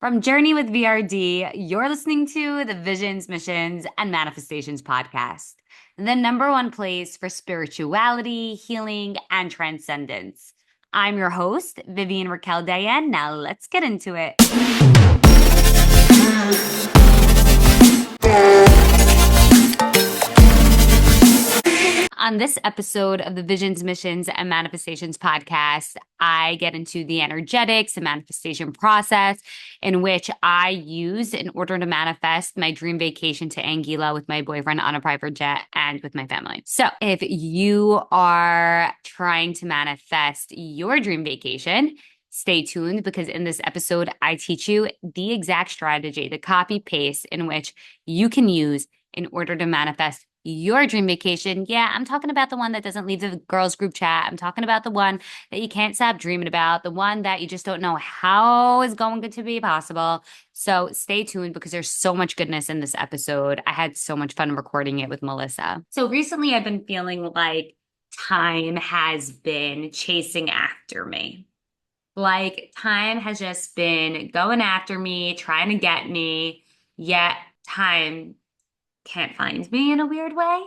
From Journey with VRD, you're listening to the Visions, Missions, and Manifestations podcast, the number one place for spirituality, healing, and transcendence. I'm your host, Vivian Raquel Diane. Now let's get into it. On this episode of the Visions, Missions, and Manifestations podcast, I get into the energetics and manifestation process in which I use in order to manifest my dream vacation to Anguilla with my boyfriend on a private jet and with my family. So if you are trying to manifest your dream vacation, stay tuned because in this episode, I teach you the exact strategy, the copy paste in which you can use in order to manifest your dream vacation. Yeah, I'm talking about the one that doesn't leave the girls group chat. I'm talking about the one that you can't stop dreaming about, the one that you just don't know how is going to be possible. So stay tuned because there's so much goodness in this episode. I had so much fun recording it with Melissa. So recently I've been feeling like time has been chasing after me. Like time has just been going after me, trying to get me, yet time can't find me in a weird way.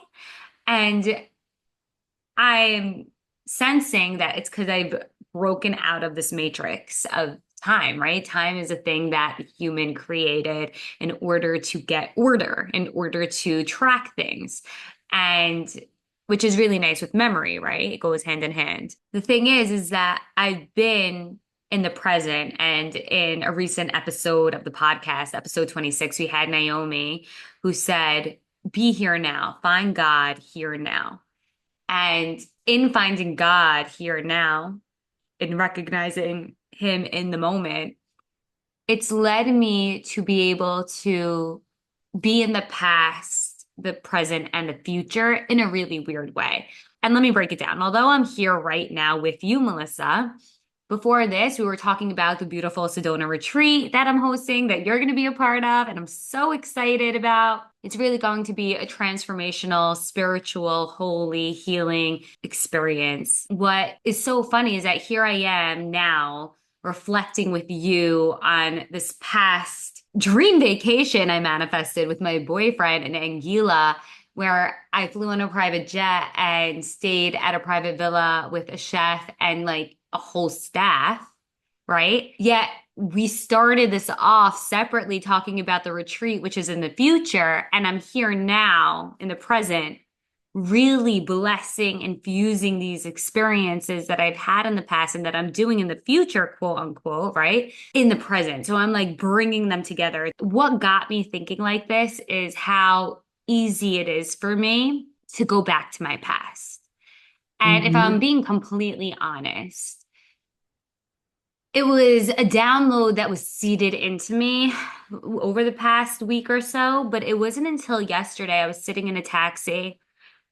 And I'm sensing that it's because I've broken out of this matrix of time, right? Time is a thing that human created in order to get order, in order to track things. And which is really nice with memory, right? It goes hand in hand. The thing is that I've been in the present, and in a recent episode of the podcast, episode 26, we had Naomi who said, be here now, find God here now. And in finding God here now, in recognizing him in the moment, it's led me to be able to be in the past, the present, and the future in a really weird way. And let me break it down. Although I'm here right now with you, Melissa, before this, we were talking about the beautiful Sedona retreat that I'm hosting, that you're going to be a part of, and I'm so excited about. It's really going to be a transformational, spiritual, holy, healing experience. What is so funny is that here I am now reflecting with you on this past dream vacation I manifested with my boyfriend in Anguilla, where I flew on a private jet and stayed at a private villa with a chef and like a whole staff, right? Yet we started this off separately talking about the retreat, which is in the future. And I'm here now in the present, really blessing, infusing these experiences that I've had in the past and that I'm doing in the future, quote unquote, right? In the present. So I'm like bringing them together. What got me thinking like this is how easy it is for me to go back to my past. And if I'm being completely honest, it was a download that was seeded into me over the past week or so, but it wasn't until yesterday I was sitting in a taxi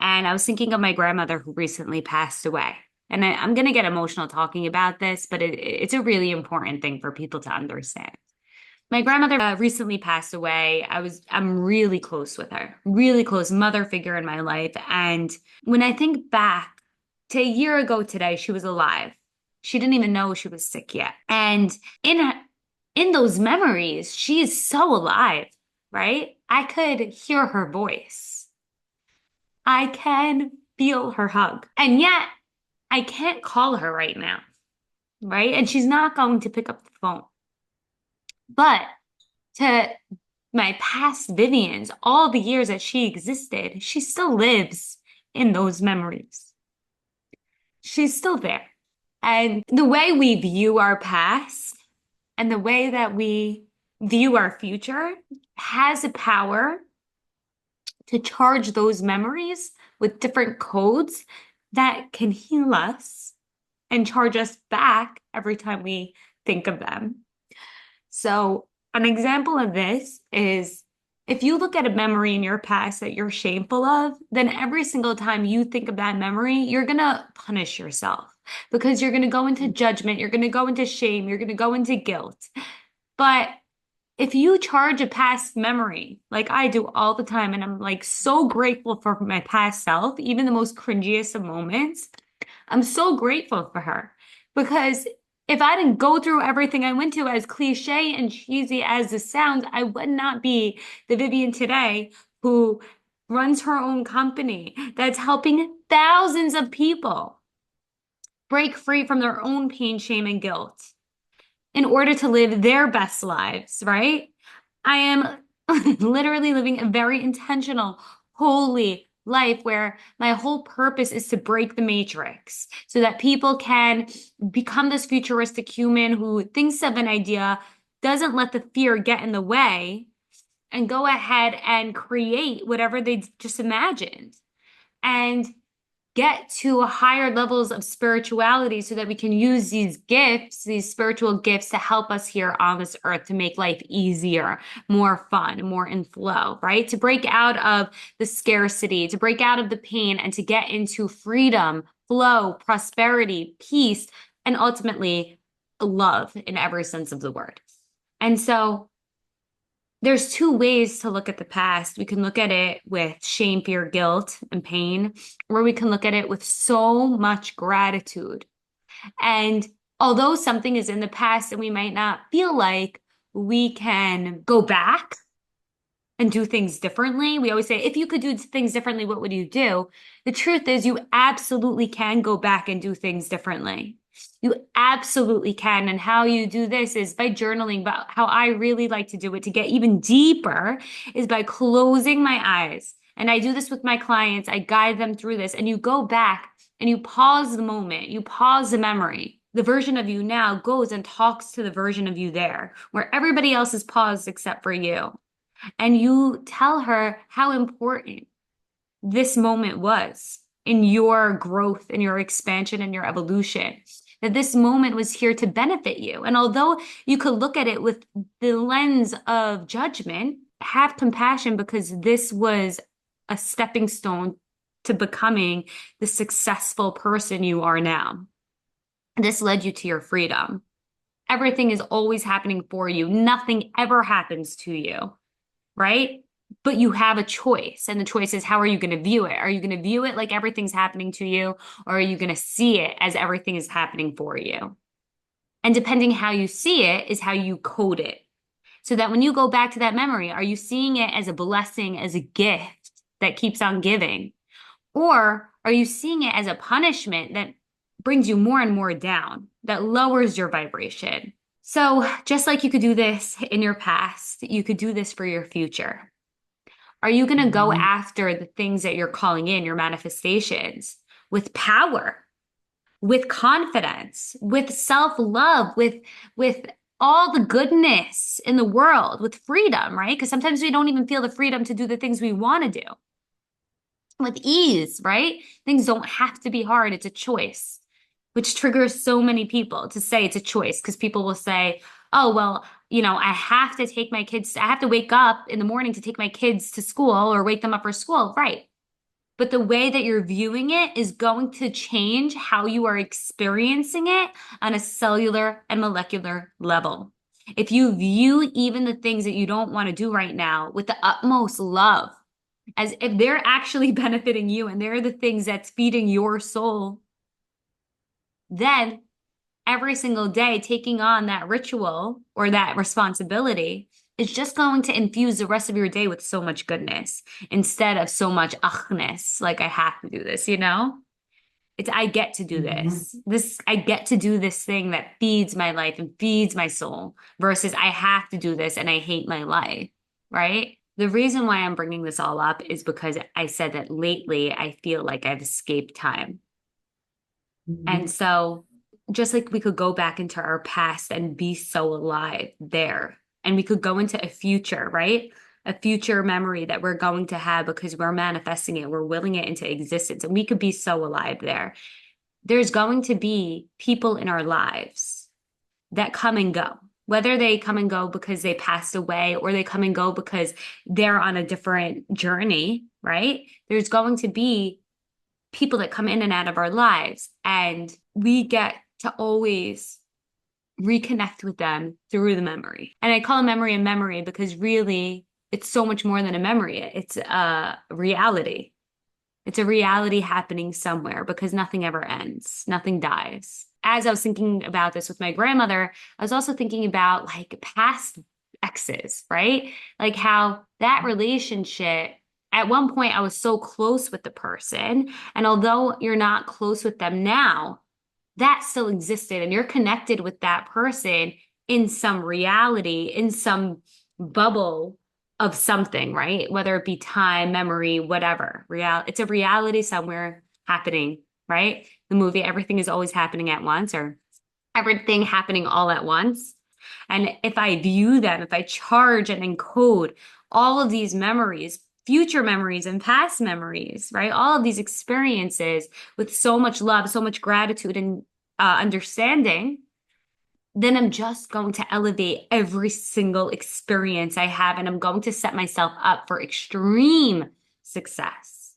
and I was thinking of my grandmother who recently passed away. And I'm going to get emotional talking about this, but it's a really important thing for people to understand. My grandmother recently passed away. I'm really close with her, really close mother figure in my life. And when I think back to a year ago today, she was alive. She didn't even know she was sick yet. And in those memories, she is so alive, right? I could hear her voice. I can feel her hug. And yet I can't call her right now, right? And she's not going to pick up the phone. But to my past Vivians, all the years that she existed, she still lives in those memories. She's still there. And the way we view our past and the way that we view our future has a power to charge those memories with different codes that can heal us and charge us back every time we think of them. So an example of this is if you look at a memory in your past that you're shameful of, then every single time you think of that memory, you're going to punish yourself because you're going to go into judgment, you're going to go into shame, you're going to go into guilt. But if you charge a past memory, like I do all the time, and I'm like so grateful for my past self, even the most cringiest of moments, I'm so grateful for her because If I didn't go through everything I went to, as cliche and cheesy as this sounds, I would not be the Vivian today who runs her own company that's helping thousands of people break free from their own pain, shame, and guilt in order to live their best lives, right? I am literally living a very intentional, holy life where my whole purpose is to break the matrix so that people can become this futuristic human who thinks of an idea, doesn't let the fear get in the way, and go ahead and create whatever they just imagined. And get to higher levels of spirituality so that we can use these gifts, these spiritual gifts to help us here on this earth to make life easier, more fun, more in flow, right? To break out of the scarcity, to break out of the pain, and to get into freedom, flow, prosperity, peace, and ultimately love in every sense of the word. And so there's two ways to look at the past. We can look at it with shame, fear, guilt, and pain, or we can look at it with so much gratitude. And although something is in the past and we might not feel like we can go back and do things differently, we always say, if you could do things differently, what would you do? The truth is, you absolutely can go back and do things differently. You absolutely can. And how you do this is by journaling. But how I really like to do it to get even deeper is by closing my eyes. And I do this with my clients. I guide them through this. And you go back and you pause the moment, you pause the memory. The version of you now goes and talks to the version of you there, where everybody else is paused except for you. And you tell her how important this moment was in your growth, in your expansion, in your evolution, that this moment was here to benefit you. And although you could look at it with the lens of judgment, have compassion because this was a stepping stone to becoming the successful person you are now. This led you to your freedom. Everything is always happening for you. Nothing ever happens to you, right? But you have a choice. And the choice is, how are you going to view it? Are you going to view it like everything's happening to you? Or are you going to see it as everything is happening for you? And depending how you see it is how you code it. So that when you go back to that memory, are you seeing it as a blessing, as a gift that keeps on giving? Or are you seeing it as a punishment that brings you more and more down, that lowers your vibration? So just like you could do this in your past, you could do this for your future. Are you going to go after the things that you're calling in, your manifestations, with power, with confidence, with self-love, with all the goodness in the world, with freedom, right? Because sometimes we don't even feel the freedom to do the things we want to do. With ease, right? Things don't have to be hard. It's a choice, which triggers so many people to say it's a choice, because people will say, oh, well, I have to take my kids, I have to wake up in the morning to take my kids to school or wake them up for school. Right. But the way that you're viewing it is going to change how you are experiencing it on a cellular and molecular level. If you view even the things that you don't want to do right now with the utmost love, as if they're actually benefiting you and they're the things that's feeding your soul, then every single day taking on that ritual or that responsibility is just going to infuse the rest of your day with so much goodness instead of so much achness, like I have to do this, It's I get to do this. I get to do this thing that feeds my life and feeds my soul versus I have to do this and I hate my life, right? The reason why I'm bringing this all up is because I said that lately I feel like I've escaped time. And so just like we could go back into our past and be so alive there, and we could go into a future, right? A future memory that we're going to have because we're manifesting it, we're willing it into existence, and we could be so alive there. There's going to be people in our lives that come and go, whether they come and go because they passed away or they come and go because they're on a different journey, right? There's going to be people that come in and out of our lives, and we get to always reconnect with them through the memory. And I call a memory because really it's so much more than a memory. It's a reality. It's a reality happening somewhere because nothing ever ends, nothing dies. As I was thinking about this with my grandmother, I was also thinking about like past exes, right? Like how that relationship, at one point, I was so close with the person. And although you're not close with them now, that still existed and you're connected with that person in some reality, in some bubble of something, right? Whether it be time, memory, whatever. It's a reality somewhere happening, right? The movie Everything is Always Happening at Once, or everything happening all at once. And if I view them, if I charge and encode all of these memories, future memories and past memories, right? All of these experiences with so much love, so much gratitude and understanding, then I'm just going to elevate every single experience I have, and I'm going to set myself up for extreme success.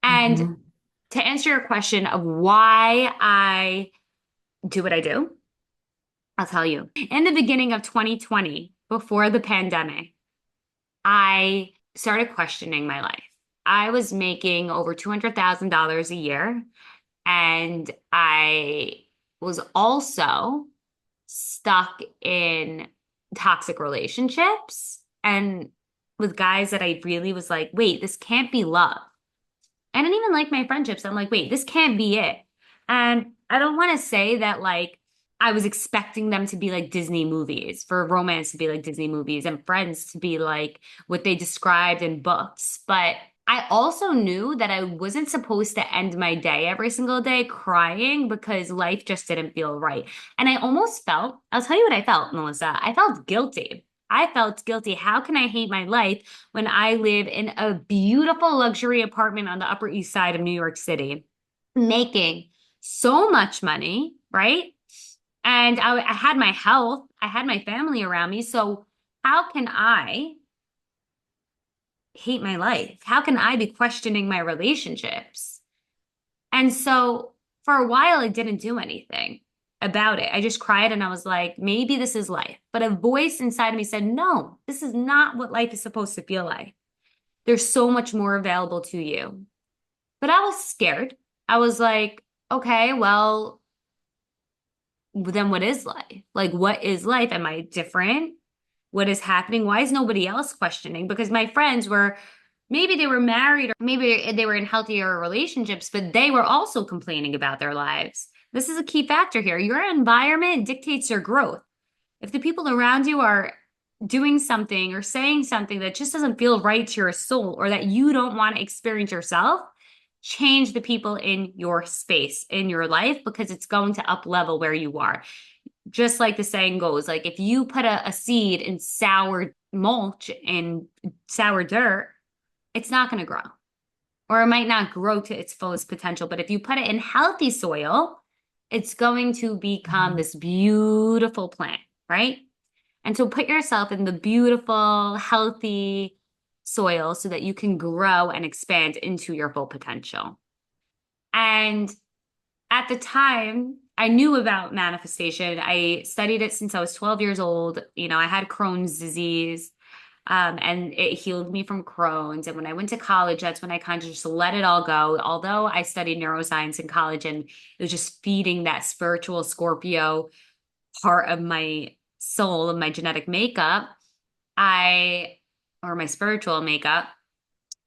And Mhm. to answer your question of why I do what I do, I'll tell you. In the beginning of 2020, before the pandemic, I started questioning my life. I was making over $200,000 a year, and I was also stuck in toxic relationships and with guys that I really was like, wait, this can't be love. I didn't even like my friendships. I'm like, wait, this can't be it. And I don't want to say that like I was expecting them to be like Disney movies, for romance to be like Disney movies and friends to be like what they described in books. But I also knew that I wasn't supposed to end my day every single day crying because life just didn't feel right. And I almost felt, I'll tell you what I felt, Melissa. I felt guilty. I felt guilty. How can I hate my life when I live in a beautiful luxury apartment on the Upper East Side of New York City, making so much money, right? And I had my health, I had my family around me. So how can I hate my life? How can I be questioning my relationships? And so for a while, I didn't do anything about it. I just cried and I was like, maybe this is life. But a voice inside of me said, no, this is not what life is supposed to feel like. There's so much more available to you. But I was scared. I was like, okay, well, then what is life? Like, what is life? Am I different? What is happening? Why is nobody else questioning? Because my friends were, maybe they were married or maybe they were in healthier relationships, but they were also complaining about their lives. This is a key factor here. Your environment dictates your growth. If the people around you are doing something or saying something that just doesn't feel right to your soul or that you don't want to experience yourself, change the people in your space, in your life, because it's going to up level where you are. Just like the saying goes, like if you put a seed in sour mulch and sour dirt, it's not going to grow, or it might not grow to its fullest potential. But if you put it in healthy soil, it's going to become Mhm. this beautiful plant, right? And so put yourself in the beautiful, healthy soil so that you can grow and expand into your full potential. And at the time, I knew about manifestation. I studied it since I was 12 years old. You know, I had Crohn's disease, and it healed me from Crohn's. And when I went to college, that's when I kind of just let it all go. Although I studied neuroscience in college and it was just feeding that spiritual Scorpio part of my soul, of my genetic makeup, I, or my spiritual makeup,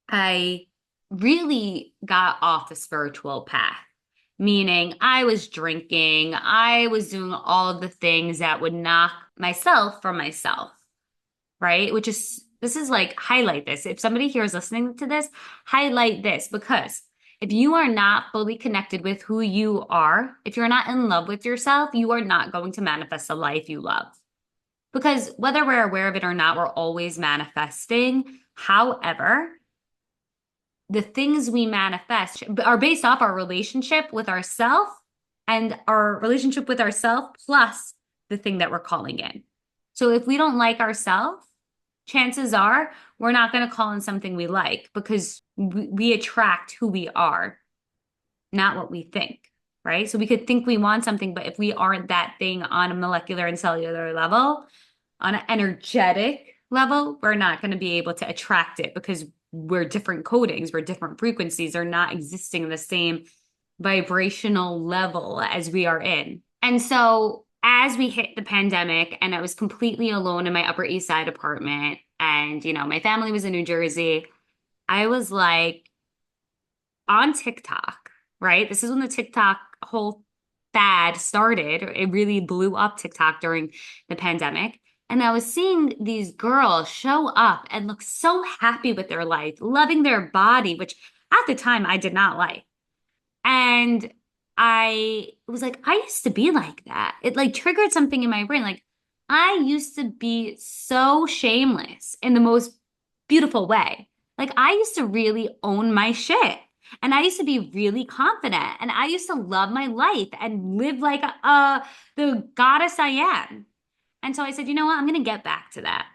I really got off the spiritual path. Meaning, I was drinking, I was doing all of the things that would knock myself from myself, right? Which is, this is like, highlight this. If somebody here is listening to this, highlight this because if you are not fully connected with who you are, if you're not in love with yourself, you are not going to manifest a life you love. Because whether we're aware of it or not, we're always manifesting. However, the things we manifest are based off our relationship with ourself and our relationship with ourself plus the thing that we're calling in. So if we don't like ourselves, chances are we're not going to call in something we like because we attract who we are, not what we think, right? So we could think we want something, but if we aren't that thing on a molecular and cellular level, on an energetic level, we're not going to be able to attract it because we're different codings, we're different frequencies, are not existing in the same vibrational level as we are in. And so as we hit the pandemic and I was completely alone in my Upper East Side apartment and, my family was in New Jersey, I was like on TikTok, right? This is when the TikTok whole fad started. It really blew up TikTok during the pandemic. And I was seeing these girls show up and look so happy with their life, loving their body, which at the time I did not like. And I was like, I used to be like that. It like triggered something in my brain. Like, I used to be so shameless in the most beautiful way. Like, I used to really own my shit. And I used to be really confident. And I used to love my life and live like the goddess I am. And so I said, you know what? I'm going to get back to that.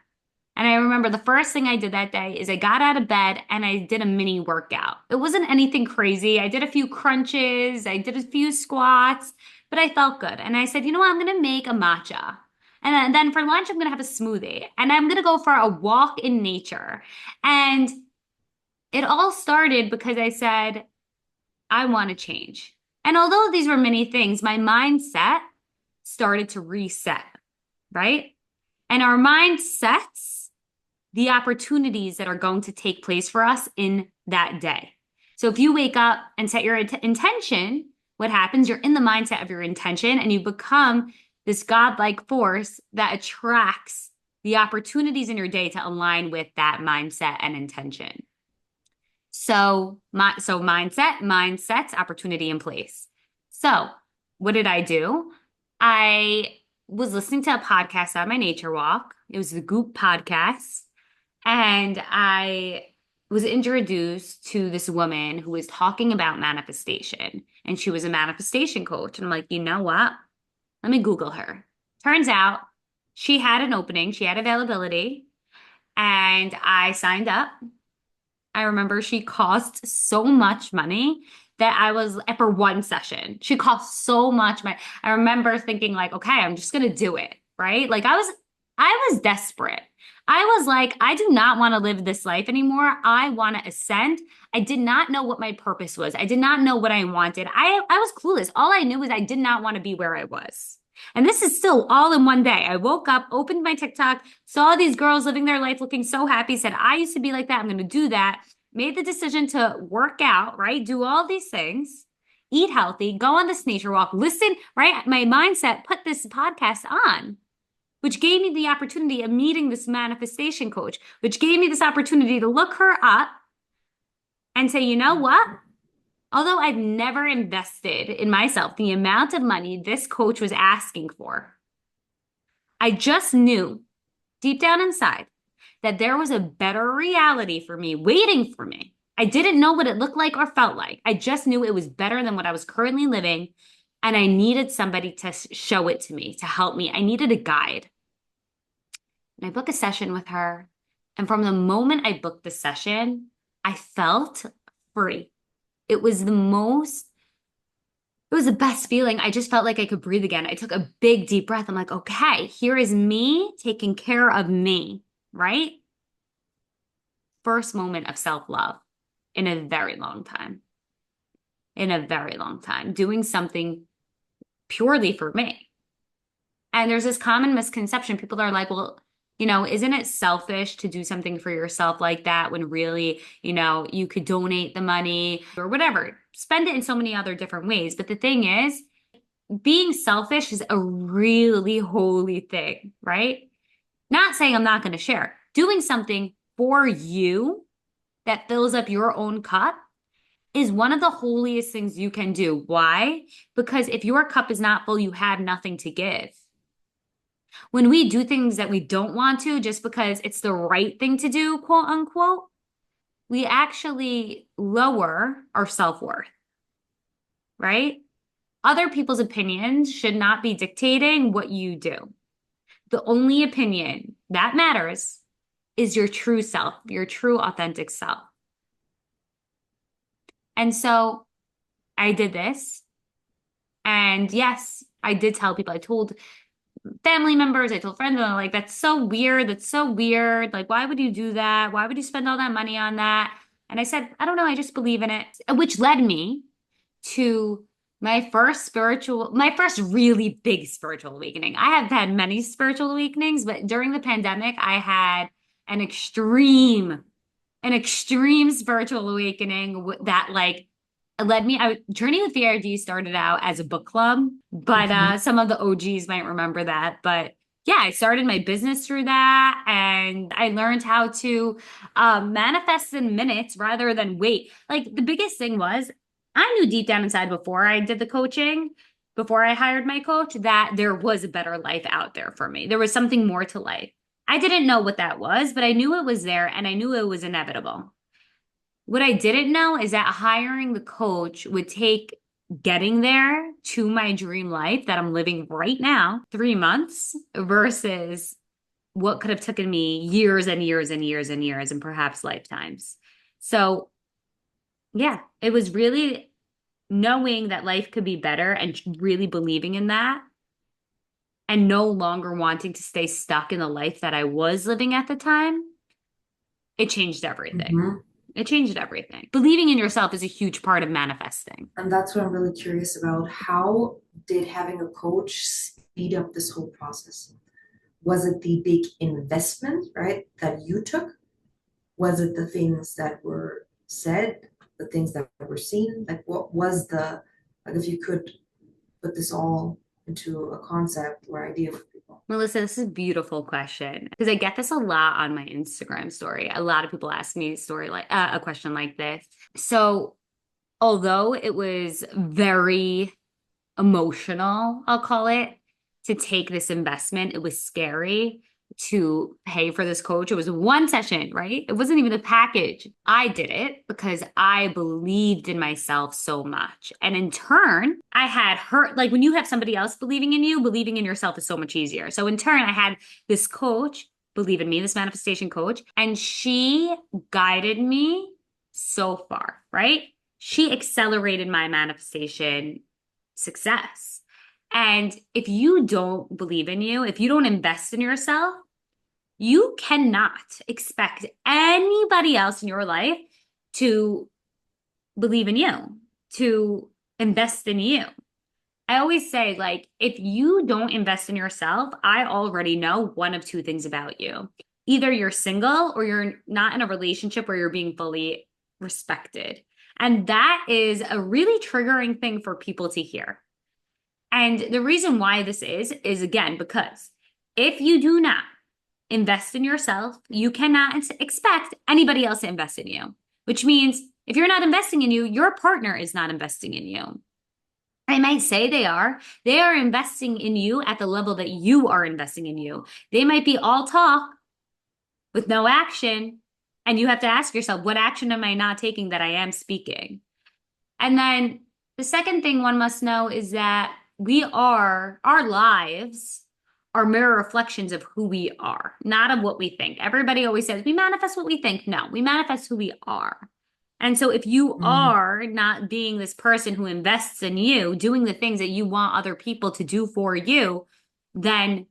And I remember the first thing I did that day is I got out of bed and I did a mini workout. It wasn't anything crazy. I did a few crunches, I did a few squats, but I felt good. And I said, you know what? I'm going to make a matcha. And then for lunch, I'm going to have a smoothie. And I'm going to go for a walk in nature. And it all started because I said, I want to change. And although these were many things, my mindset started to reset, right? And our mind sets the opportunities that are going to take place for us in that day. So if you wake up and set your intention, what happens? You're in the mindset of your intention and you become this godlike force that attracts the opportunities in your day to align with that mindset and intention. So mindset sets opportunity in place. So what did I do? I was listening to a podcast on my nature walk. It was the Goop podcast. And I was introduced to this woman who was talking about manifestation. And she was a manifestation coach. And I'm like, you know what? Let me Google her. Turns out she had an opening. She had availability. And I signed up. I remember she cost so much money that I was for one session. She cost so much money. I remember thinking like, okay, I'm just going to do it. Right? Like I was desperate. I was like, I do not want to live this life anymore. I want to ascend. I did not know what my purpose was. I did not know what I wanted. I was clueless. All I knew was I did not want to be where I was. And this is still all in one day. I woke up, opened my TikTok, saw these girls living their life looking so happy, said, I used to be like that. I'm going to do that. Made the decision to work out, right? Do all these things, eat healthy, go on this nature walk, listen, right? My mindset put this podcast on, which gave me the opportunity of meeting this manifestation coach, which gave me this opportunity to look her up and say, you know what? Although I've never invested in myself the amount of money this coach was asking for, I just knew deep down inside that there was a better reality for me waiting for me. I didn't know what it looked like or felt like. I just knew it was better than what I was currently living. And I needed somebody to show it to me, to help me. I needed a guide. And I booked a session with her. And from the moment I booked the session, I felt free. It was the best feeling. I just felt like I could breathe again. I took a big, deep breath. I'm like, okay, here is me taking care of me, right? First moment of self-love in a very long time. In a very long time. Doing something purely for me. And there's this common misconception. People are like, well, isn't it selfish to do something for yourself like that when really, you could donate the money or whatever, spend it in so many other different ways. But the thing is, being selfish is a really holy thing, right? Not saying I'm not going to share. Doing something for you that fills up your own cup is one of the holiest things you can do. Why? Because if your cup is not full, you have nothing to give. When we do things that we don't want to just because it's the right thing to do, quote unquote, we actually lower our self-worth, right? Other people's opinions should not be dictating what you do. The only opinion that matters is your true self, your true authentic self. And so I did this. And yes, I did tell people, I told family members, I told friends, and they're like, that's so weird. That's so weird. Like, why would you do that? Why would you spend all that money on that? And I said, I don't know. I just believe in it, which led me to my first really big spiritual awakening. I have had many spiritual awakenings, but during the pandemic, I had an extreme, an extreme spiritual awakening that like led me. Journey with VRD started out as a book club, but Mhm. some of the OGs might remember that. But yeah, I started my business through that, and I learned how to manifest in minutes rather than wait. Like the biggest thing was, I knew deep down inside before I did the coaching, before I hired my coach, that there was a better life out there for me. There was something more to life. I didn't know what that was, but I knew it was there and I knew it was inevitable. What I didn't know is that hiring the coach would take getting there to my dream life that I'm living right now, 3 months, versus what could have taken me years and years and years and years and perhaps lifetimes. So, yeah, it was really knowing that life could be better and really believing in that and no longer wanting to stay stuck in the life that I was living at the time. It changed everything. Mhm. It changed everything. Believing in yourself is a huge part of manifesting. And that's what I'm really curious about. How did having a coach speed up this whole process? Was it the big investment, right, that you took? Was it the things that were said, the things that were seen? Like, what was the, like, if you could put this all into a concept or idea for people? Melissa, this is a beautiful question because I get this a lot on my Instagram story. A lot of people ask me a question like this. So, although it was very emotional, I'll call it, to take this investment. It was scary to pay for this coach. It was one session, right? It wasn't even a package. I did it because I believed in myself so much. And in turn, I had her, like when you have somebody else believing in you, believing in yourself is so much easier. So in turn, I had this coach believe in me, this manifestation coach, and she guided me so far, right? She accelerated my manifestation success. And if you don't believe in you, if you don't invest in yourself, you cannot expect anybody else in your life to believe in you, to invest in you. I always say, like, if you don't invest in yourself, I already know one of two things about you. Either you're single or you're not in a relationship where you're being fully respected. And that is a really triggering thing for people to hear. And the reason why this is again, because if you do not invest in yourself, you cannot expect anybody else to invest in you, which means if you're not investing in you, your partner is not investing in you. I might say they are investing in you at the level that you are investing in you. They might be all talk with no action. And you have to ask yourself, what action am I not taking that I am speaking? And then the second thing one must know is that our lives are mirror reflections of who we are, not of what we think. Everybody always says we manifest what we think. No, we manifest who we are. And so if you Mm, are not being this person who invests in you, doing the things that you want other people to do for you, then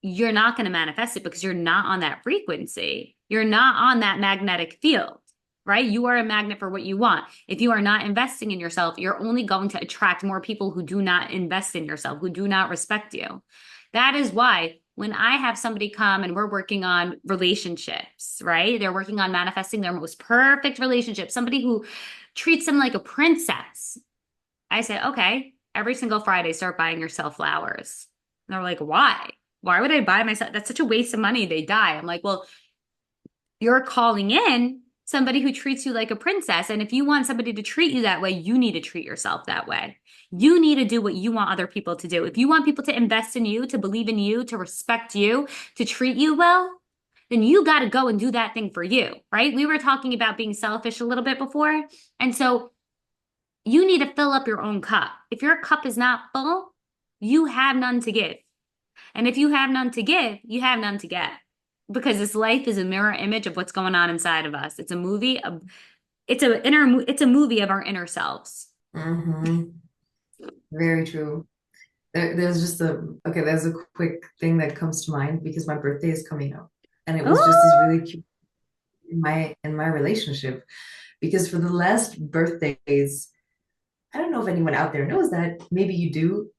you're not going to manifest it because you're not on that frequency. You're not on that magnetic field, right? You are a magnet for what you want. If you are not investing in yourself, you're only going to attract more people who do not invest in yourself, who do not respect you. That is why when I have somebody come and we're working on relationships, right? They're working on manifesting their most perfect relationship, somebody who treats them like a princess. I say, okay, every single Friday, start buying yourself flowers. And they're like, why? Why would I buy myself? That's such a waste of money. They die. I'm like, well, you're calling in somebody who treats you like a princess. And if you want somebody to treat you that way, you need to treat yourself that way. You need to do what you want other people to do. If you want people to invest in you, to believe in you, to respect you, to treat you well, then you got to go and do that thing for you, right? We were talking about being selfish a little bit before. And so you need to fill up your own cup. If your cup is not full, you have none to give. And if you have none to give, you have none to get. Because this life is a mirror image of what's going on inside of us. It's a movie of it's a movie of our inner selves. hmm. Very true. there's just there's a quick thing that comes to mind because my birthday is coming up. And it was just this Oh, really cute in my relationship because for the last birthdays, I don't know if anyone out there knows that. Maybe you do.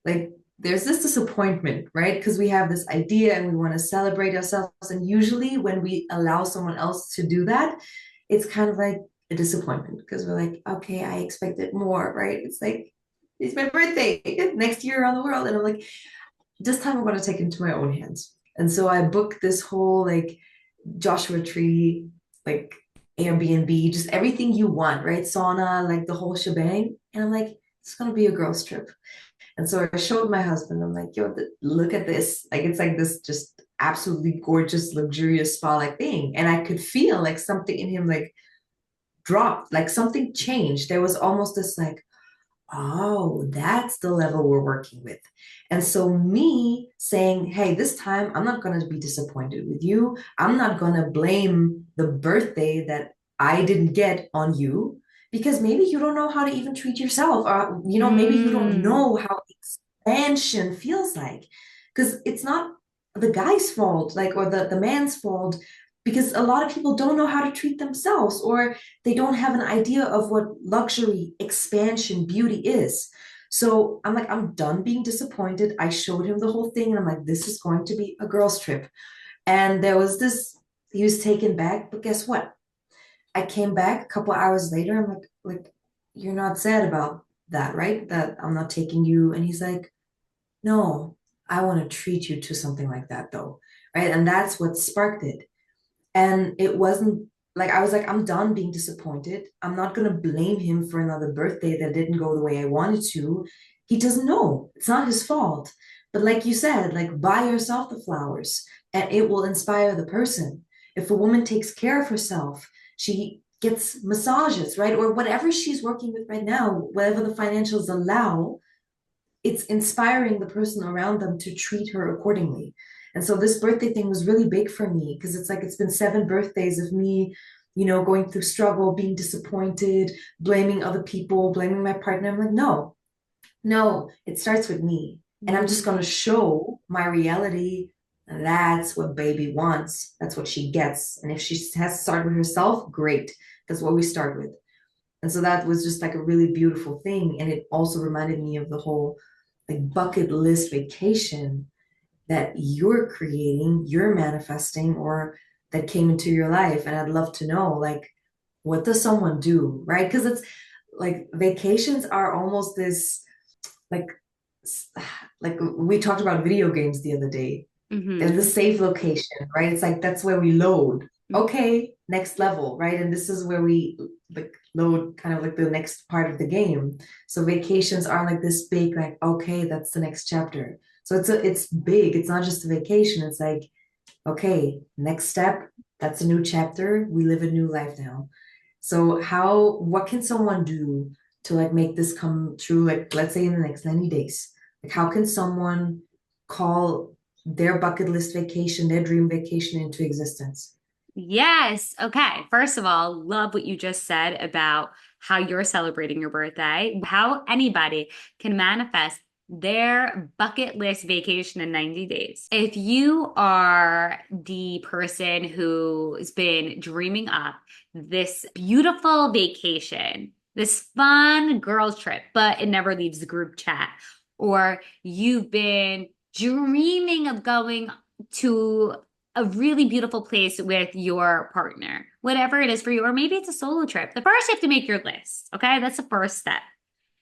Like, there's this disappointment, right? Because we have this idea and we want to celebrate ourselves. And usually, when we allow someone else to do that, it's kind of like a disappointment because we're like, okay, I expected more, right? It's like, it's my birthday next year around the world. And I'm like, this time I'm going to take it into my own hands. And so I booked this whole like Joshua Tree, like Airbnb, just everything you want, right? Sauna, like the whole shebang. And I'm like, it's gonna be a girls' trip. And so I showed my husband, I'm like, yo, look at this. Like it's like this just absolutely gorgeous, luxurious spa-like thing. And I could feel like something in him like dropped, like something changed. There was almost this like, oh, that's the level we're working with. And so, me saying, hey, this time I'm not going to be disappointed with you. I'm not going to blame the birthday that I didn't get on you because maybe you don't know how to even treat yourself. Or, maybe you don't mm, know how expansion feels like. Because it's not the guy's fault, like, or the man's fault, because a lot of people don't know how to treat themselves or they don't have an idea of what luxury, expansion, beauty is. So I'm like, I'm done being disappointed. I showed him the whole thing and I'm like, this is going to be a girls' trip. And there was this, he was taken back, but guess what? I came back a couple hours later. I'm like, you're not sad about that, right? That I'm not taking you. And he's like, no, I want to treat you to something like that though. Right. And that's what sparked it. And it wasn't like I was like, I'm done being disappointed. I'm not gonna blame him for another birthday that didn't go the way I wanted to. He doesn't know. It's not his fault. But like you said, like buy yourself the flowers and it will inspire the person. If a woman takes care of herself, she gets massages, right? Or whatever she's working with right now, whatever the financials allow, it's inspiring the person around them to treat her accordingly. And so this birthday thing was really big for me because it's like it's been 7 birthdays of me, going through struggle, being disappointed, blaming other people, blaming my partner. I'm like, no, no, it starts with me. And I'm just going to mm. show my reality. And that's what baby wants. That's what she gets. And if she has to start with herself, great. That's what we start with. And so that was just like a really beautiful thing. And it also reminded me of the whole like bucket list vacation that you're creating, you're manifesting, or that came into your life. And I'd love to know, like, what does someone do, right? Because it's like vacations are almost this, like, like we talked about video games the other day. They're the Mm-hmm. safe location, right? It's like that's where we load. Okay, next level, right? And this is where we like load kind of like the next part of the game. So vacations are like this big, like, okay, that's the next chapter. So it's big. It's not just a vacation. It's like, okay, next step, that's a new chapter. We live a new life now. So what can someone do to like make this come true? Like, let's say in the next 90 days, like how can someone call their bucket list vacation, their dream vacation into existence? Yes. Okay. First of all, love what you just said about how you're celebrating your birthday, how anybody can manifest their bucket list vacation in 90 days. If you are the person who's been dreaming up this beautiful vacation, this fun girls trip, but it never leaves the group chat, or you've been dreaming of going to a really beautiful place with your partner, whatever it is for you, or maybe it's a solo trip. The first, you have to make your list. Okay. That's the first step.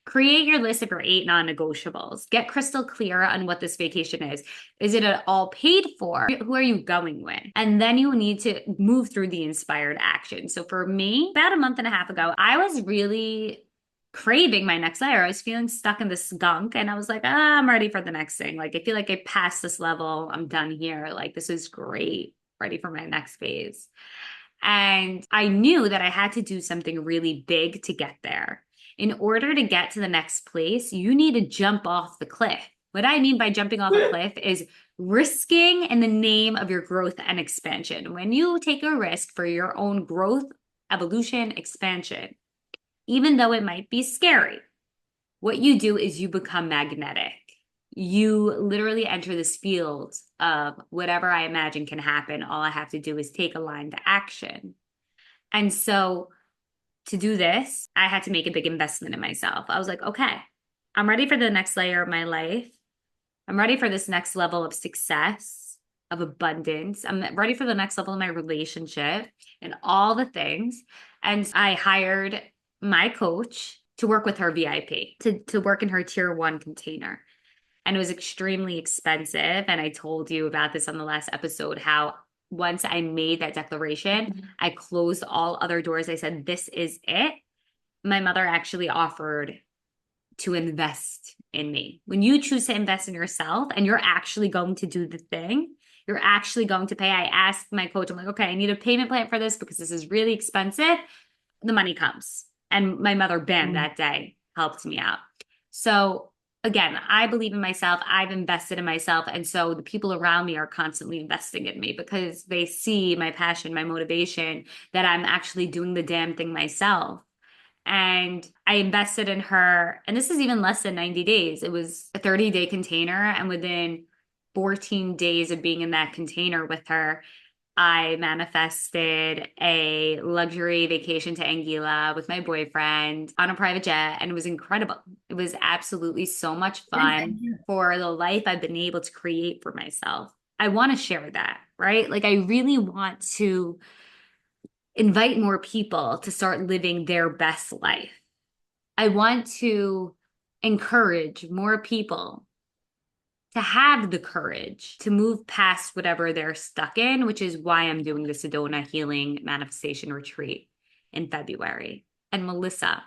Create your list of your 8 non-negotiables. Get crystal clear on what this vacation is. Is it at all paid for? Who are you going with? And then you need to move through the inspired action. So for me, about a month and a half ago, I was really craving my next layer. I was feeling stuck in this gunk and I was like, I'm ready for the next thing. Like, I feel like I passed this level. I'm done here. Like, this is great. Ready for my next phase. And I knew that I had to do something really big to get there. In order to get to the next place, you need to jump off the cliff. What I mean by jumping off a cliff is risking in the name of your growth and expansion. When you take a risk for your own growth, evolution, expansion, even though it might be scary, what you do is you become magnetic. you literally enter this field of whatever I imagine can happen. All I have to do is take a line to action. And so to do this, I had to make a big investment in myself. I was like, okay, I'm ready for the next layer of my life. I'm ready for this next level of success, of abundance. I'm ready for the next level of my relationship and all the things. And I hired my coach to work with her VIP, to work in her tier one container. And it was extremely expensive. And I told you about this on the last episode, how once I made that declaration, I closed all other doors. I said, this is it. My mother actually offered to invest in me. When you choose to invest in yourself and you're actually going to do the thing, you're actually going to pay. I asked my coach, I'm like, okay, I need a payment plan for this because this is really expensive. The money comes. And my mother, bam, that day helped me out. So again, I believe in myself. I've invested in myself. And so the people around me are constantly investing in me because they see my passion, my motivation, that I'm actually doing the damn thing myself. And I invested in her. And this is even less than 90 days. It was a 30-day container. And within 14 days of being in that container with her, I manifested a luxury vacation to Anguilla with my boyfriend on a private jet, and it was incredible. It was absolutely so much fun for the life I've been able to create for myself. I want to share that, right? Like, I really want to invite more people to start living their best life. I want to encourage more people to have the courage to move past whatever they're stuck in, which is why I'm doing the Sedona Healing Manifestation Retreat in February. And Melissa,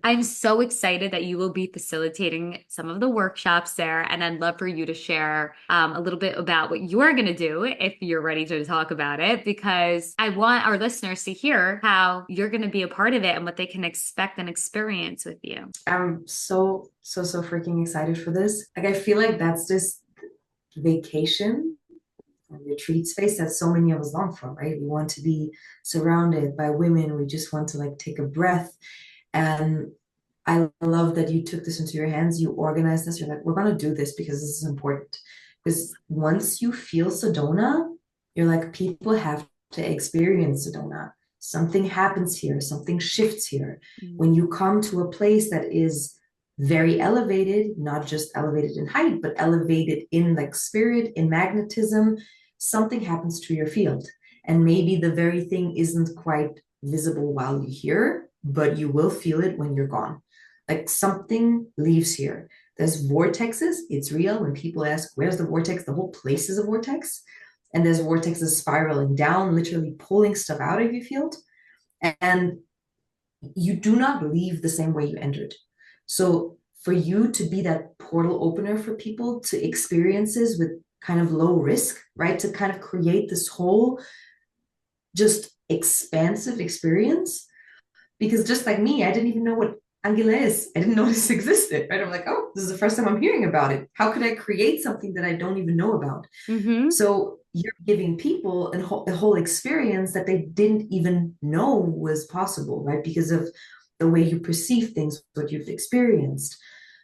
I'm so excited that you will be facilitating some of the workshops there. And I'd love for you to share a little bit about what you're going to do if you're ready to talk about it, because I want our listeners to hear how you're going to be a part of it and what they can expect and experience with you. I'm so freaking excited for this. Like, I feel like that's this vacation retreat space that so many of us long for, right? We want to be surrounded by women. We just want to like take a breath. And I love that you took this into your hands. You organized this. You're like, we're going to do this because this is important. Because once you feel Sedona, you're like, people have to experience Sedona. Something happens here. Something shifts here. When you come to a place that is very elevated, not just elevated in height, but elevated in like spirit, in magnetism, something happens to your field. And maybe the very thing isn't quite visible while you're here, but you will feel it when you're gone. Like, something leaves here. There's vortexes. It's real. When people ask, where's the vortex? The whole place is a vortex. And there's vortexes spiraling down, literally pulling stuff out of your field. And you do not leave the same way you entered. So for you to be that portal opener for people to experiences with kind of low risk, right? To kind of create this whole just expansive experience. Because just like me, I didn't even know what Anguilla is. I didn't know this existed, right? I'm like, oh, this is the first time I'm hearing about it. How could I create something that I don't even know about? So you're giving people a whole experience that they didn't even know was possible, right? Because of the way you perceive things, what you've experienced.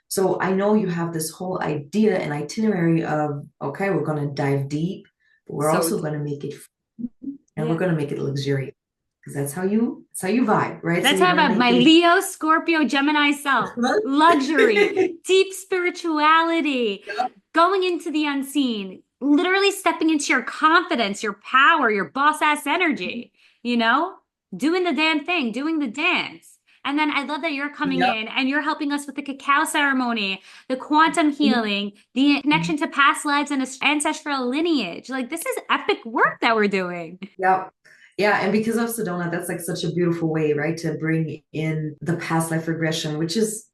So I know you have this whole idea and itinerary of, okay, we're going to dive deep, but we're also going to make it fun, and we're going to make it luxurious. Because that's how you vibe, right? That's so how about my Leo, Scorpio, Gemini self. Luxury, deep spirituality, going into the unseen, literally stepping into your confidence, your power, your boss ass energy, doing the damn thing, doing the dance. And then I love that you're coming in and you're helping us with the cacao ceremony, the quantum healing, the connection to past lives and ancestral lineage. Like, this is epic work that we're doing. Yeah. Yeah, and because of Sedona, that's like such a beautiful way, right, to bring in the past life regression, which is,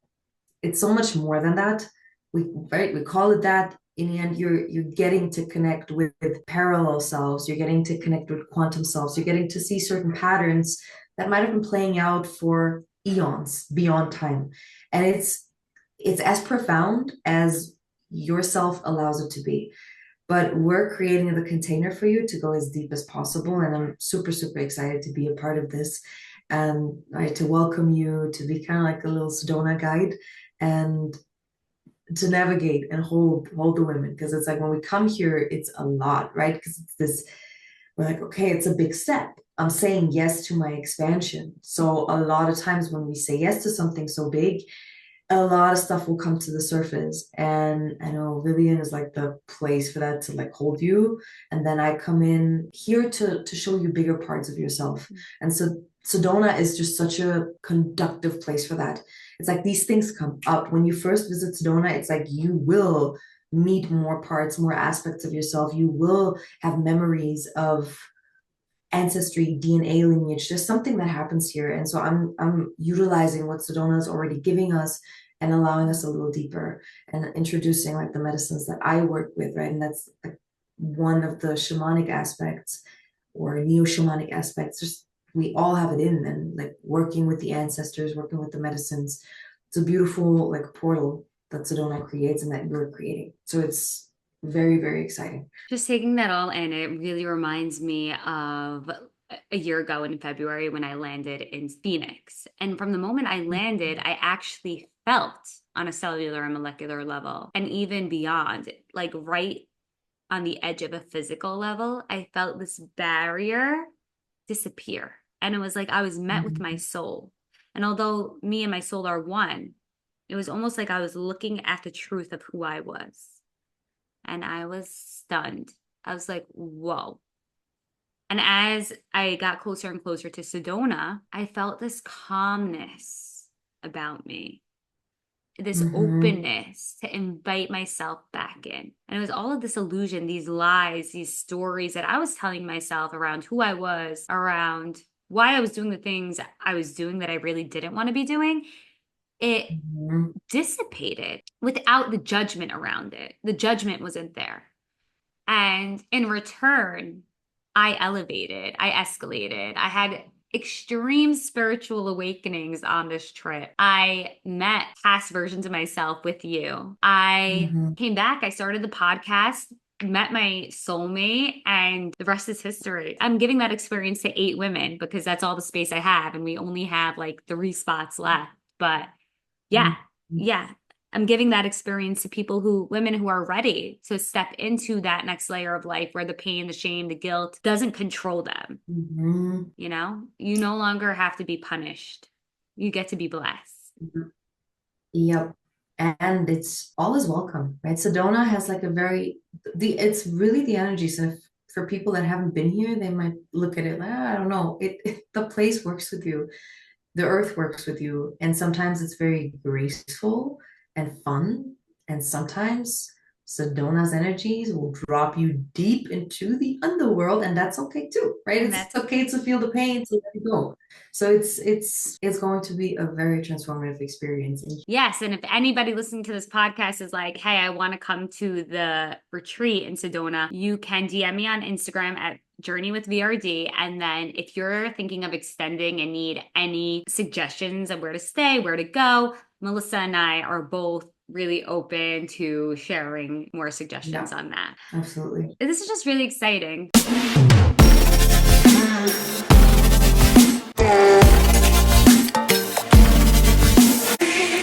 it's so much more than that. We call it that. In the end, you're getting to connect with parallel selves. You're getting to connect with quantum selves. You're getting to see certain patterns that might have been playing out for eons beyond time, and it's as profound as yourself allows it to be. But we're creating the container for you to go as deep as possible. And I'm super excited to be a part of this and to welcome you, to be kind of like a little Sedona guide. And to navigate and hold the women, because it's like when we come here, it's a lot, right? Because it's this, we're like, okay, it's a big step. I'm saying yes to my expansion. So a lot of times when we say yes to something so big, a lot of stuff will come to the surface. And I know Vivian is like the place for that, to like hold you. And then I come in here to show you bigger parts of yourself. And so Sedona is just such a conductive place for that. It's like these things come up. When you first visit Sedona, it's like you will meet more parts, more aspects of yourself. You will have memories of ancestry, DNA lineage. There's something that happens here. And so I'm utilizing what Sedona is already giving us and allowing us a little deeper and introducing like the medicines that I work with, right? And that's like one of the shamanic aspects or neo-shamanic aspects. Just we all have it in, and like working with the ancestors, working with the medicines. It's a beautiful like portal that Sedona creates and that you're creating. So it's very, very exciting. Just taking that all in, it really reminds me of a year ago in February when I landed in Phoenix. And from the moment I landed, I actually felt on a cellular and molecular level, and even beyond, like right on the edge of a physical level, I felt this barrier disappear. And it was like I was met with my Mhm. soul. And although me and my soul are one, it was almost like I was looking at the truth of who I was. And I was stunned. I was like, whoa. And as I got closer and closer to Sedona, I felt this calmness about me, this Mhm. openness to invite myself back in. And it was all of this illusion, these lies, these stories that I was telling myself around who I was, around why I was doing the things I was doing that I really didn't want to be doing. It Mhm. dissipated without the judgment around it. The judgment wasn't there. And in return, I elevated, I escalated. I had extreme spiritual awakenings on this trip. I met past versions of myself with you. I Mhm. came back, I started the podcast, met my soulmate, and the rest is history. I'm giving that experience to 8 women because that's all the space I have, and we only have like 3 spots left. But yeah, Mhm. yeah. I'm giving that experience to women who are ready to step into that next layer of life where the pain, the shame, the guilt doesn't control them. Mhm. You no longer have to be punished. You get to be blessed. Mhm. Yep. And it's all is welcome, right? Sedona has like a very it's really the energy. So if, for people that haven't been here, they might look at it like, "Ah, I don't know. The place works with you. The earth works with you. And sometimes it's very graceful and fun. And sometimes Sedona's energies will drop you deep into the underworld, and that's okay too, right? And It's that's okay to feel the pain, to let it go. So it's going to be a very transformative experience. And yes. And if anybody listening to this podcast is like, hey, I want to come to the retreat in Sedona, you can DM me on Instagram at Journey with VRD. And then if you're thinking of extending and need any suggestions of where to stay, where to go, Melissa and I are both really open to sharing more suggestions yeah, on that. absolutely. This is just really exciting.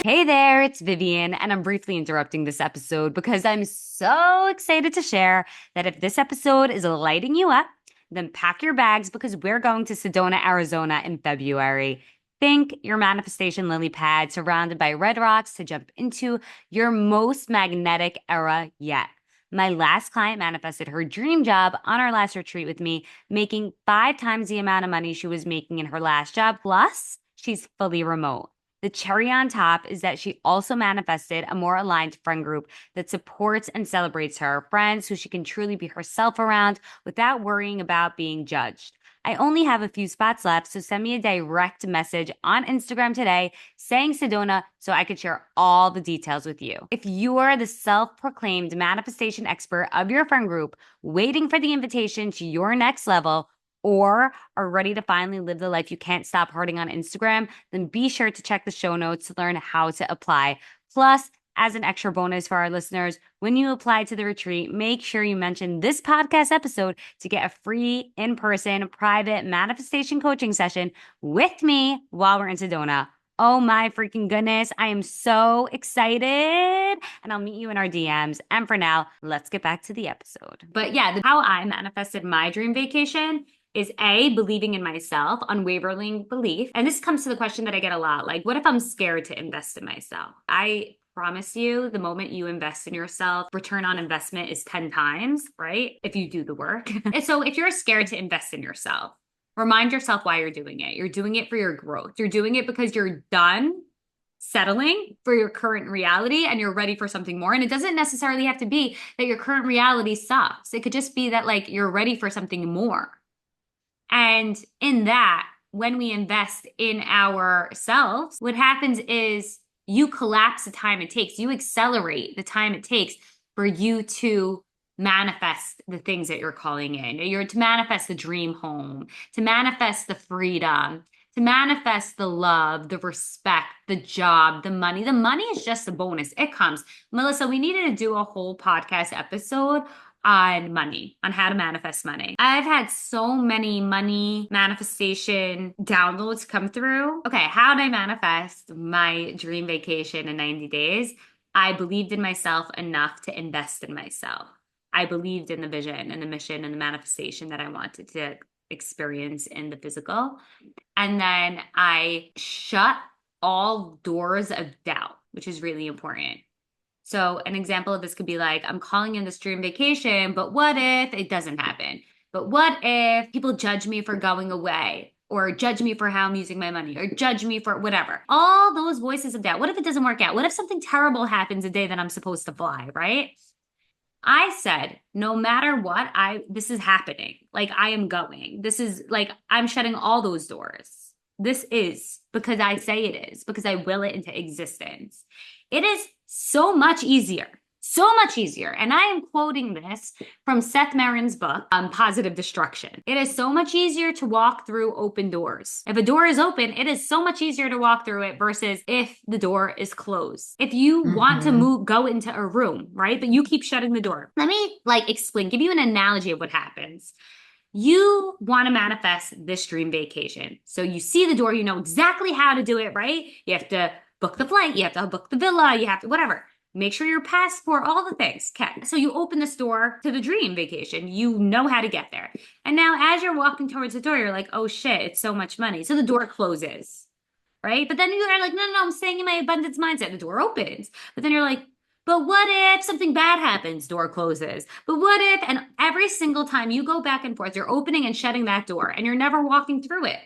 Hey there, it's Vivian, and I'm briefly interrupting this episode because I'm so excited to share that if this episode is lighting you up, then pack your bags because we're going to Sedona, Arizona in February. Think your manifestation lily pad surrounded by red rocks to jump into your most magnetic era yet. My last client manifested her dream job on our last retreat with me, making 5 times the amount of money she was making in her last job. Plus, she's fully remote. The cherry on top is that she also manifested a more aligned friend group that supports and celebrates her, friends who she can truly be herself around without worrying about being judged. I only have a few spots left, so send me a direct message on Instagram today saying Sedona so I could share all the details with you. If you are the self-proclaimed manifestation expert of your friend group, waiting for the invitation to your next level, or are ready to finally live the life you can't stop hurting on Instagram, then be sure to check the show notes to learn how to apply. Plus, as an extra bonus for our listeners, when you apply to the retreat, make sure you mention this podcast episode to get a free in person private manifestation coaching session with me while we're in Sedona. Oh my freaking goodness. I am so excited. And I'll meet you in our DMs. And for now, let's get back to the episode. But yeah, how I manifested my dream vacation is A, believing in myself, unwavering belief. And this comes to the question that I get a lot, like, what if I'm scared to invest in myself? I promise you, the moment you invest in yourself, return on investment is 10 times, right? If you do the work. And so if you're scared to invest in yourself, remind yourself why you're doing it. You're doing it for your growth. You're doing it because you're done settling for your current reality and you're ready for something more. And it doesn't necessarily have to be that your current reality sucks. It could just be that like you're ready for something more. And in that, when we invest in ourselves, what happens is you collapse the time it takes, you accelerate the time it takes for you to manifest the things that you're calling in. You're to manifest the dream home, to manifest the freedom, to manifest the love, the respect, the job, the money. The money is just a bonus. It comes. Melissa, we needed to do a whole podcast episode on money, on how to manifest money. I've had so many money manifestation downloads come through. Okay, how did I manifest my dream vacation in 90 days? I believed in myself enough to invest in myself. I believed in the vision and the mission and the manifestation that I wanted to experience in the physical. And then I shut all doors of doubt, which is really important. So an example of this could be like, I'm calling in this dream vacation, but what if it doesn't happen? But what if people judge me for going away, or judge me for how I'm using my money, or judge me for whatever? All those voices of doubt. What if it doesn't work out? What if something terrible happens the day that I'm supposed to fly, right? I said, no matter what, this is happening. Like I am going. This is like, I'm shutting all those doors. This is because I say it is, because I will it into existence. It is so much easier. So much easier. And I am quoting this from Seth Merian's book, Positive Destruction. It is so much easier to walk through open doors. If a door is open, it is so much easier to walk through it versus if the door is closed. If you want to go into a room, right? But you keep shutting the door. Let me explain, give you an analogy of what happens. You want to manifest this dream vacation. So you see the door, you know exactly how to do it, right? You have to book the flight, you have to book the villa, you have to whatever. Make sure your passport, all the things. Okay. So you open this door to the dream vacation. You know how to get there. And now as you're walking towards the door, you're like, oh shit, it's so much money. So the door closes, right? But then you're like, no, I'm staying in my abundance mindset. The door opens. But then you're like, but what if something bad happens? Door closes. But what if, and every single time you go back and forth, you're opening and shutting that door and you're never walking through it.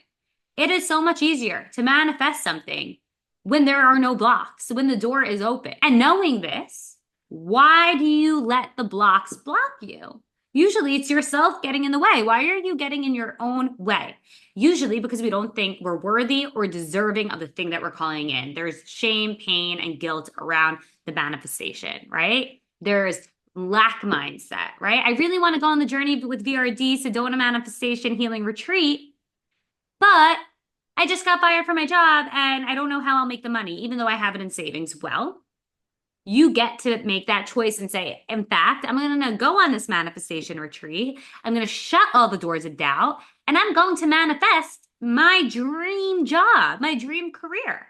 It is so much easier to manifest something when there are no blocks, when the door is open. And knowing this, why do you let the blocks block you? Usually it's yourself getting in the way. Why are you getting in your own way? Usually because we don't think we're worthy or deserving of the thing that we're calling in. There's shame, pain, and guilt around the manifestation, right? There's lack mindset, right? I really want to go on the journey with VRD, Sedona Manifestation Healing Retreat, but I just got fired from my job and I don't know how I'll make the money, even though I have it in savings. Well, you get to make that choice and say, in fact, I'm going to go on this manifestation retreat. I'm going to shut all the doors of doubt and I'm going to manifest my dream job, my dream career.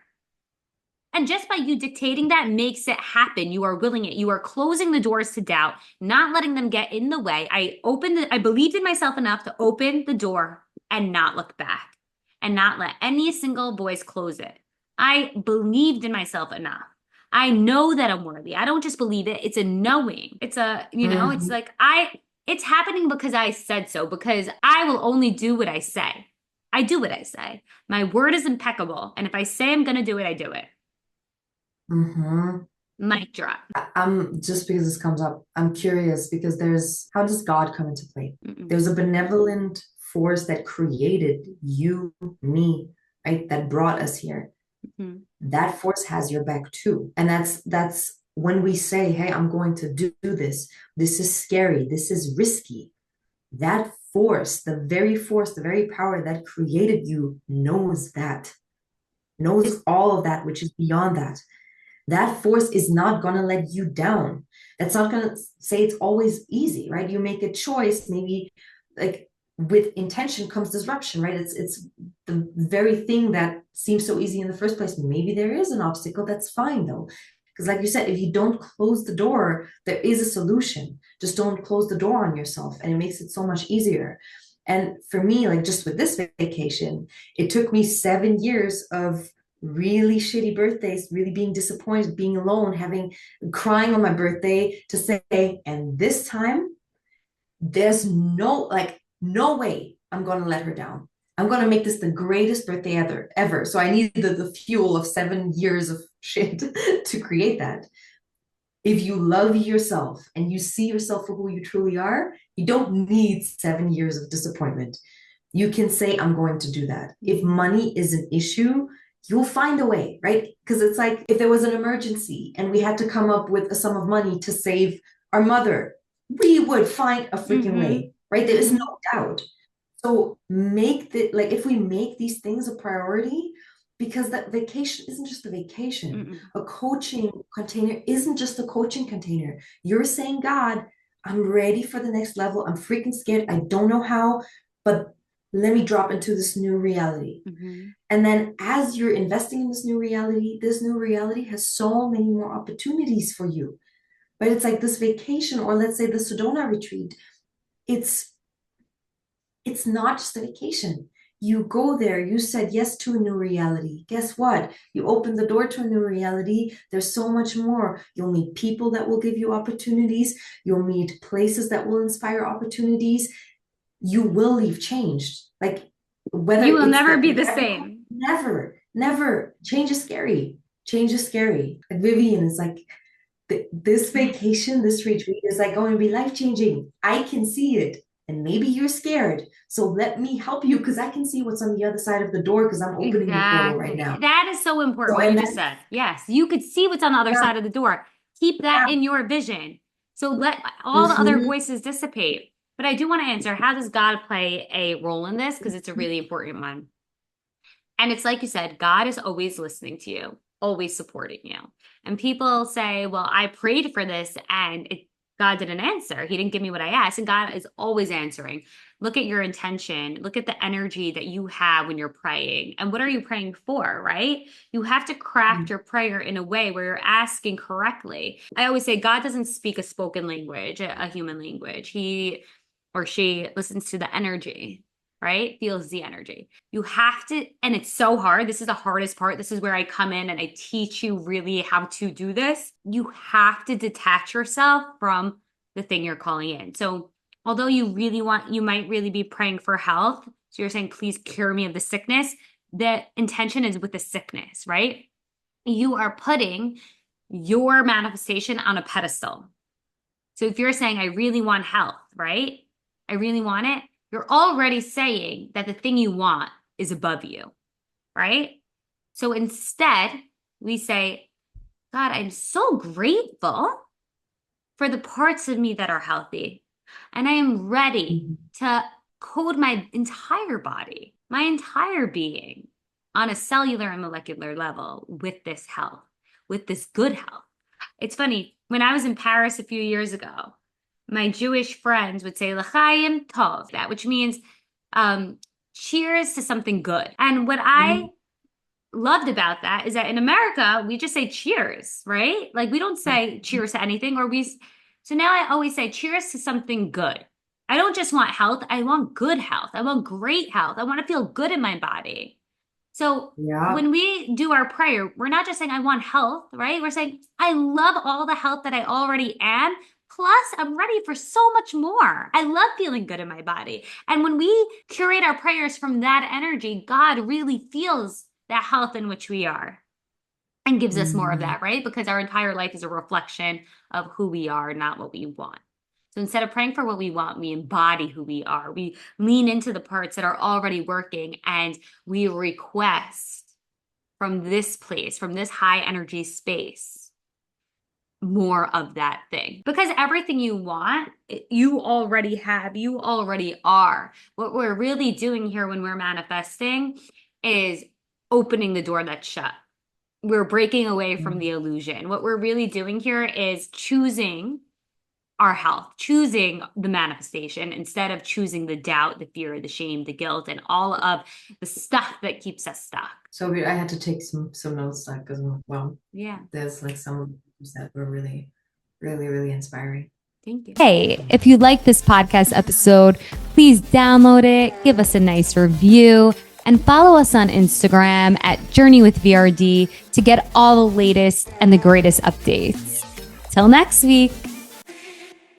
And just by you dictating that makes it happen. You are willing it. You are closing the doors to doubt, not letting them get in the way. I believed in myself enough to open the door and not look back and not let any single voice close it. I believed in myself enough. I know that I'm worthy. I don't just believe it. It's a knowing. It's a, it's like it's happening because I said so, because I will only do what I say. I do what I say. My word is impeccable. And if I say I'm going to do it, I do it. Mic drop. I'm just because this comes up, I'm curious because how does God come into play? There's a benevolent force that created you, me, right? That brought us here. That force has your back too. And that's when we say, hey, I'm going to do this. This is scary. This is risky. That force, the very power that created you knows all of that, which is beyond that. That force is not going to let you down. That's not going to say it's always easy, right? You make a choice, maybe like with intention comes disruption, right? It's the very thing that seems so easy in the first place. Maybe there is an obstacle. That's fine though. Because, like you said, if you don't close the door, there is a solution. Just don't close the door on yourself, and it makes it so much easier. And for me, like just with this vacation, it took me 7 years of really shitty birthdays, really being disappointed, being alone, having crying on my birthday to say, and this time, there's no way I'm gonna let her down. I'm gonna make this the greatest birthday ever. So I need the fuel of 7 years of shit to create that. If you love yourself and you see yourself for who you truly are, you don't need 7 years of disappointment. You can say, I'm going to do that. If money is an issue, you'll find a way, right? Because it's like if there was an emergency and we had to come up with a sum of money to save our mother, we would find a freaking way, right? There is no doubt. So if we make these things a priority, because that vacation isn't just a vacation. Mm-mm. A coaching container isn't just a coaching container. You're saying, God, I'm ready for the next level. I'm freaking scared. I don't know how, but let me drop into this new reality. Mm-hmm. And then as you're investing in this new reality has so many more opportunities for you. But it's like this vacation, or let's say the Sedona retreat, it's it's not just a vacation. You go there, you said yes to a new reality. Guess what? You open the door to a new reality. There's so much more. You'll meet people that will give you opportunities. You'll meet places that will inspire opportunities. You will leave changed. Like whether You will it's never the be the incredible, same. never. Change is scary. Change is scary. And Vivian is like, this vacation, this retreat is like going to be life changing. I can see it. And maybe you're scared. So let me help you because I can see what's on the other side of the door because I'm opening the portal right Exactly. now. That is so important So, what you and just then, said. Yes, you could see what's on the other yeah, side of the door. Keep that yeah. in your vision. So let all the other Mhm. voices dissipate. But I do want to answer, how does God play a role in this? Because it's a really important one. And it's like you said, God is always listening to you, always supporting you. And people say, well, I prayed for this and God didn't answer. He didn't give me what I asked. And God is always answering. Look at your intention. Look at the energy that you have when you're praying. And what are you praying for, right? You have to craft your prayer in a way where you're asking correctly. I always say God doesn't speak a spoken language, a human language. He or she listens to the energy, right? Feels the energy. You have to, and it's so hard. This is the hardest part. This is where I come in and I teach you really how to do this. You have to detach yourself from the thing you're calling in. So, although you might really be praying for health. So, you're saying, please cure me of the sickness. The intention is with the sickness, right? You are putting your manifestation on a pedestal. So, if you're saying, I really want health, right? I really want it, you're already saying that the thing you want is above you, right? So instead, we say, God, I'm so grateful for the parts of me that are healthy. And I am ready Mhm. to code my entire body, my entire being on a cellular and molecular level with this health, with this good health. It's funny, when I was in Paris a few years ago, my Jewish friends would say L'chaim Tov, that which means um, cheers to something good. And what I Mhm. loved about that is that in America, we just say cheers, right? Like we don't say Mhm. cheers to anything, so now I always say cheers to something good. I don't just want health, I want good health. I want great health. I want to feel good in my body. So Yeah. when we do our prayer, we're not just saying, I want health, right? We're saying, I love all the health that I already am. Plus, I'm ready for so much more. I love feeling good in my body. And when we curate our prayers from that energy, God really feels that health in which we are and gives us more of Mhm. that, right? Because our entire life is a reflection of who we are, not what we want. So instead of praying for what we want, we embody who we are. We lean into the parts that are already working and we request from this place, from this high energy space, more of that thing. Because everything you want, you already have, you already are. What we're really doing here when we're manifesting is opening the door that's shut. We're breaking away from the illusion. What we're really doing here is choosing our health, choosing the manifestation instead of choosing the doubt, the fear, the shame, the guilt, and all of the stuff that keeps us stuck. So I had to take some notes, like, because, well, Yeah. there's like some that were really, really, really inspiring. Thank you. Hey, if you like this podcast episode, please download it, give us a nice review, and follow us on Instagram at Journey with VRD to get all the latest and the greatest updates. Till next week.